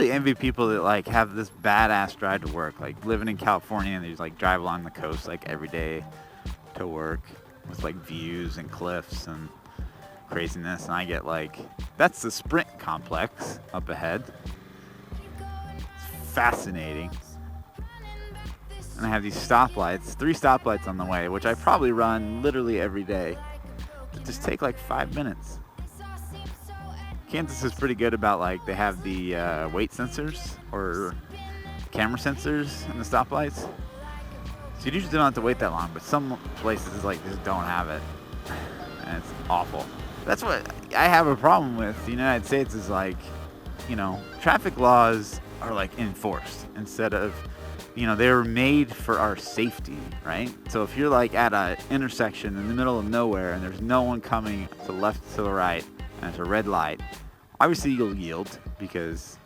really envy people that like have this badass drive to work, like living in California and they just like drive along the coast like every day to work with like views and cliffs and craziness. And I get like, that's the Sprint complex up ahead. It's fascinating. And I have these stoplights, 3 stoplights on the way, which I probably run literally every day. That just take like 5 minutes. Kansas is pretty good about like, they have the weight sensors or camera sensors in the stoplights. So you usually don't have to wait that long, but some places like just don't have it. And it's awful. That's what I have a problem with the United States is like, you know, traffic laws are like enforced instead of, you know, they were made for our safety, right? So if you're like at an intersection in the middle of nowhere and there's no one coming to the left to the right and it's a red light, obviously you'll yield because,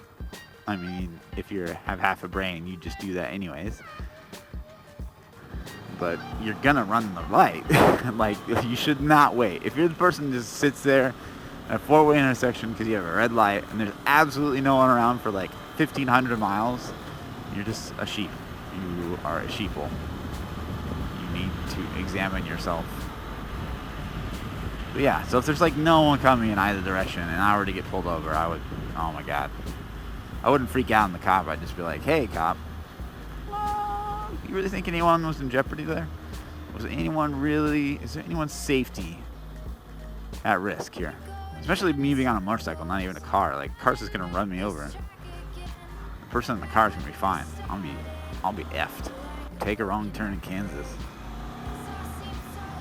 I mean, if you have half a brain, you just do that anyways. But you're gonna run the light. Like, you should not wait. If you're the person that just sits there at a 4-way intersection because you have a red light and there's absolutely no one around for like 1,500 miles, you're just a sheep. You are a sheeple. You need to examine yourself. But yeah, so if there's like no one coming in either direction and I were to get pulled over, I would, oh my God. I wouldn't freak out on the cop. I'd just be like, hey, cop. You really think anyone was in jeopardy there? Is there anyone's safety at risk here? Especially me being on a motorcycle, not even a car. Like, a car's just gonna run me over. The person in the car is gonna be fine. I'll be effed. Take a wrong turn in Kansas.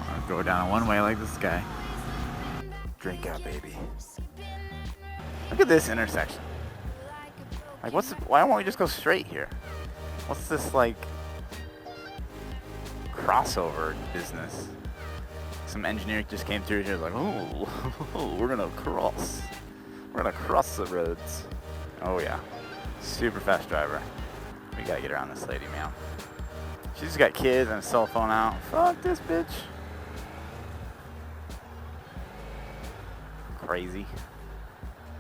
I'll go down a one-way like this guy. Drink up, baby. Look at this intersection. Like, why won't we just go straight here? What's this, like, crossover business? Some engineer just came through here like, oh, we're gonna cross the roads. Oh yeah, super fast driver. We gotta get around this lady, man. She's got kids and a cell phone out. Fuck this bitch. Crazy.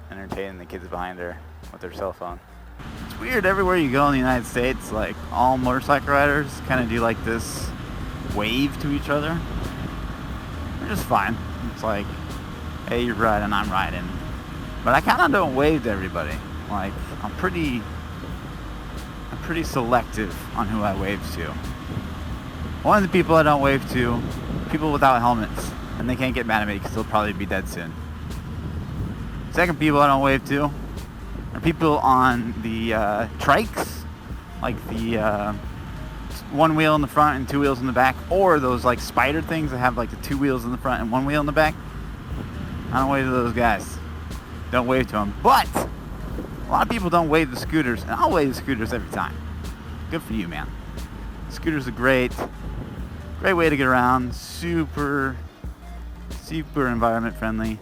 Entertaining the kids behind her with their cell phone. It's weird, everywhere you go in the United States, like all motorcycle riders kind of do like this wave to each other. They're just fine. It's like, hey, you're riding, I'm riding. But I kind of don't wave to everybody. Like, I'm pretty selective on who I wave to. One of the people I don't wave to, people without helmets, and they can't get mad at me because they'll probably be dead soon. Second people I don't wave to are people on the trikes, like the one wheel in the front and 2 wheels in the back, or those like spider things that have like the 2 wheels in the front and 1 wheel in the back. I don't wave to those guys. Don't wave to them. But a lot of people don't wave the scooters, and I'll wave the scooters every time. Good for you, man. Scooters are great way to get around. Super environment friendly.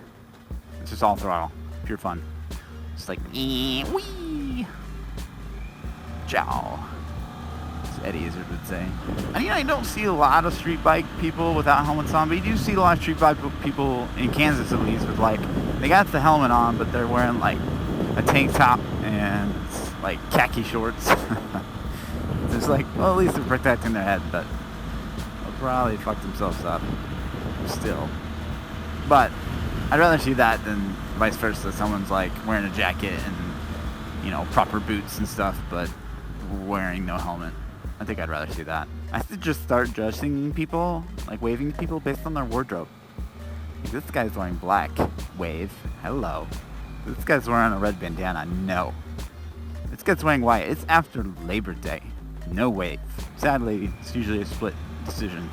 It's just all throttle, pure fun. It's like wee, ciao, as Eddie Izzard would say. And you know, you don't see a lot of street bike people without helmets on, but you do see a lot of street bike people in Kansas at least with like, they got the helmet on, but they're wearing like a tank top and like khaki shorts. It's like, well, at least they're protecting their head, but they'll probably fuck themselves up still. But I'd rather see that than vice versa. Someone's like wearing a jacket and, you know, proper boots and stuff, but wearing no helmet. I think I'd rather see that. I should just start judging people, like waving to people based on their wardrobe. Like, this guy's wearing black. Wave. Hello. This guy's wearing a red bandana. No. This guy's wearing white. It's after Labor Day. No wave. Sadly, it's usually a split decision.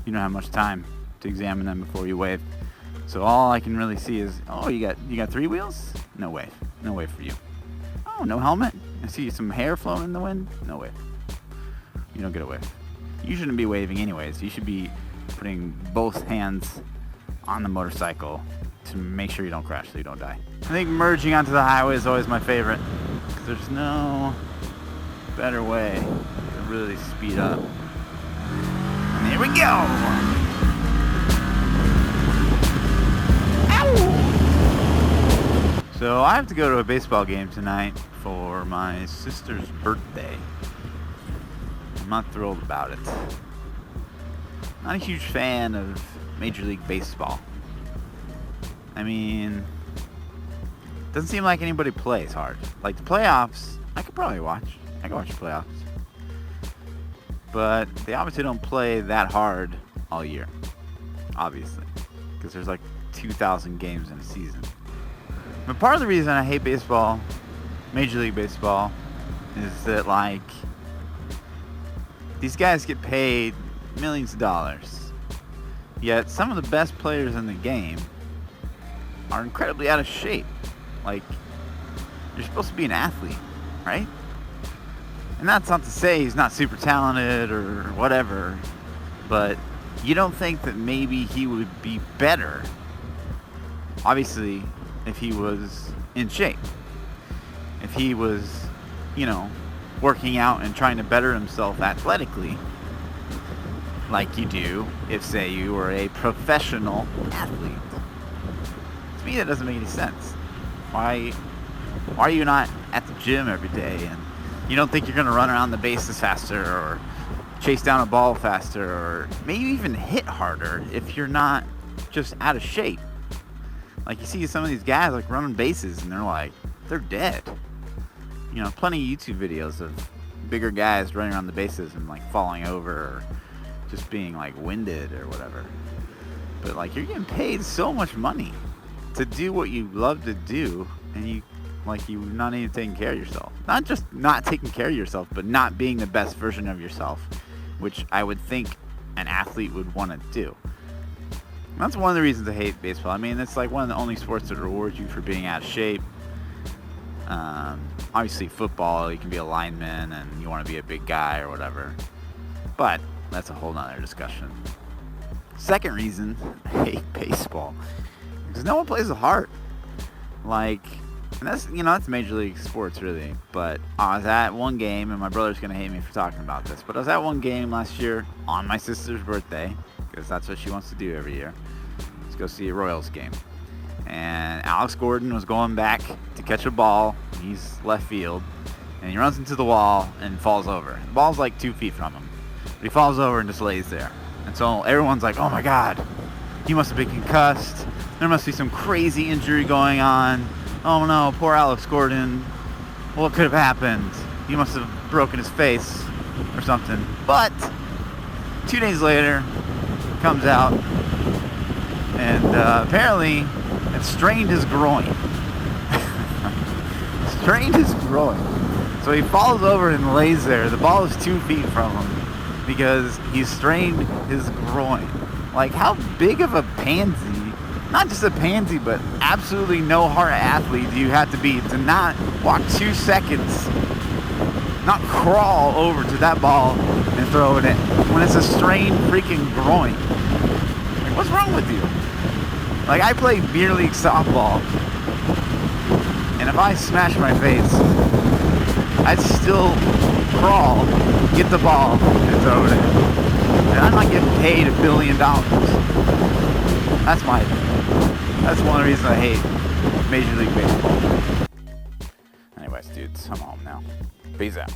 You don't have much time to examine them before you wave. So all I can really see is, oh, you got 3 wheels? No wave. No wave for you. Oh, no helmet? I see some hair flowing in the wind? No wave. You don't get a wave. You shouldn't be waving anyways. You should be putting both hands on the motorcycle to make sure you don't crash so you don't die. I think merging onto the highway is always my favorite, because there's no better way to really speed up. And here we go! So So I have to go to a baseball game tonight for my sister's birthday. I'm not thrilled about it. Not a huge fan of Major League Baseball. I mean, doesn't seem like anybody plays hard. Like the playoffs, I could probably watch. I can watch the playoffs. But they obviously don't play that hard all year. Obviously. Because there's like 2,000 games in a season. But part of the reason I hate baseball, Major League Baseball, is that like these guys get paid millions of dollars. Yet some of the best players in the game are incredibly out of shape. Like, you're supposed to be an athlete, right? And that's not to say he's not super talented or whatever, but you don't think that maybe he would be better, obviously, if he was in shape. If he was, working out and trying to better himself athletically, like you do if, say, you were a professional athlete. To me, that doesn't make any sense. Why are you not at the gym every day and you don't think you're going to run around the bases faster or chase down a ball faster or maybe even hit harder if you're not just out of shape? Like, you see some of these guys like running bases and they're dead. Plenty of YouTube videos of bigger guys running around the bases and like falling over or just being like winded or whatever. But like, you're getting paid so much money to do what you love to do, and you're not even taking care of yourself. Not just not taking care of yourself, but not being the best version of yourself, which I would think an athlete would want to do. And that's one of the reasons I hate baseball. I mean, it's like one of the only sports that rewards you for being out of shape. Obviously, football, you can be a lineman and you want to be a big guy or whatever. But that's a whole nother discussion. Second reason I hate baseball, because no one plays the heart. Like, and that's Major League Sports, really. But I was at one game, and my brother's going to hate me for talking about this, but I was at one game last year on my sister's birthday, because that's what she wants to do every year. Let's go see a Royals game. And Alex Gordon was going back to catch a ball. He's left field, and he runs into the wall and falls over. The ball's like 2 feet from him, but he falls over and just lays there. And so everyone's like, oh my God, he must have been concussed. There must be some crazy injury going on. Oh no, poor Alex Gordon. What could have happened? He must have broken his face or something. But 2 days later, comes out, and apparently it strained his groin. Strained his groin. So he falls over and lays there. The ball is 2 feet from him because he strained his groin. Like, how big of a pansy, not just a pansy, but absolutely no heart athlete do you have to be to not walk 2 seconds, not crawl over to that ball and throw it in when it's a strained freaking groin? Like, what's wrong with you? Like, I play beer league softball, and if I smash my face, I'd still crawl, get the ball, and throw it in. And I'm not getting paid $1 billion. That's my opinion. That's one of the reasons I hate Major League Baseball. Anyways, dudes, I'm home now. Peace out.